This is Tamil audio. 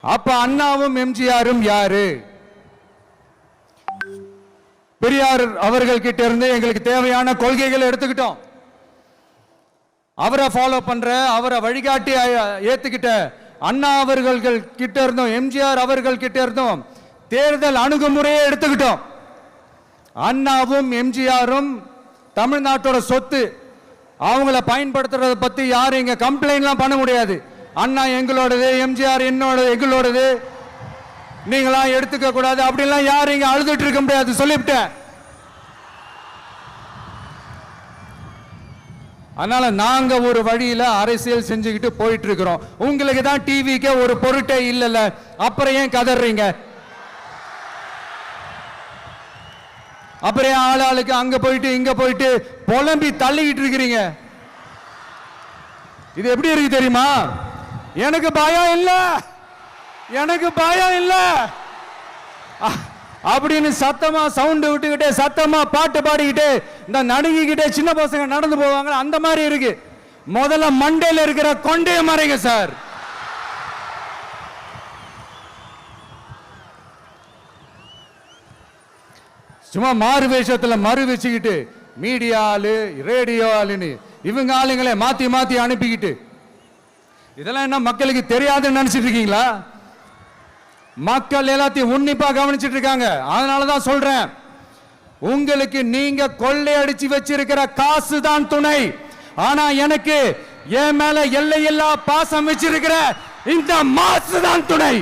அப்ப அண்ணாவும் எம்ஜிஆரும் யாரு? பெரியார் அவர்கள் கிட்ட இருந்து எங்களுக்கு தேவையான கொள்கைகளை எடுத்துக்கிட்டோம். அவரை ஃபாலோ பண்ற, அவரை வழிகாட்டி ஏத்துக்கிட்ட அண்ணா அவர்கள் கிட்ட இருந்தோம், எம்ஜிஆர் அவர்கள் கிட்ட இருந்தோம் தேர்தல் அணுகுமுறையை எடுத்துக்கிட்டோம். அண்ணாவும் எம்ஜிஆரும் தமிழ்நாட்டோட சொத்து. அவங்கள பயன்படுத்துறத பத்தி யாரும் இங்க கம்ப்ளைண்ட்லாம் பண்ண முடியாது. அண்ணா எங்களோடது, எம்ஜிஆர் எங்களோடது, நீங்களா எடுத்துக்க கூடாது அப்படிலாம் யாரும் இங்க அழுதுட்டு இருக்க முடியாது, சொல்லிவிட்டேன். அதனால நாங்க ஒரு வழியில அரசியல் செஞ்சுக்கிட்டு போயிட்டு இருக்கிறோம். உங்களுக்கு தான் டிவிக்கு ஒரு பொருட்டே இல்லைல்ல, அப்புறம் ஏன் கதறீங்க? அப்புறம் ஆளுக்கு அங்க போயிட்டு இங்க போயிட்டு புலம்பி தள்ளிக்கிட்டு இருக்கிறீங்க. இது எப்படி இருக்கு தெரியுமா? எனக்கு பயம் இல்ல, எனக்கு பயம் இல்ல அப்படின்னு சத்தமா சவுண்ட் விட்டுக்கிட்டே சத்தமா பாட்டு பாடிக்கிட்டே இந்த நடுங்கிக்கிட்டே சின்ன பசங்க நடந்து போவாங்க, அந்த மாதிரி இருக்கு. முதல்ல மண்டையில இருக்கிற கொண்டைய மறைங்க சார். சும்மா மாறு வேஷத்துல மறு வச்சுக்கிட்டு மீடியா ஆளு, ரேடியோ ஆளுன்னு இவங்க ஆளுங்களே மாத்தி மாத்தி அனுப்பிக்கிட்டு இதெல்லாம் என்ன மக்களுக்கு தெரியாதுன்னு நினைச்சிட்டு இருக்கீங்களா? மக்கள் எல்லாத்தையும் உன்னிப்பா கவனிச்சிட்டு இருக்காங்க. அதனாலதான் சொல்றேன், உங்களுக்கு நீங்க கொள்ளையடிச்சு வச்சிருக்கிற காசு தான் துணை. ஆனா எனக்கு என் மேல எல்லையில்லா பாசம் வச்சிருக்கிற இந்த மாசு தான் துணை.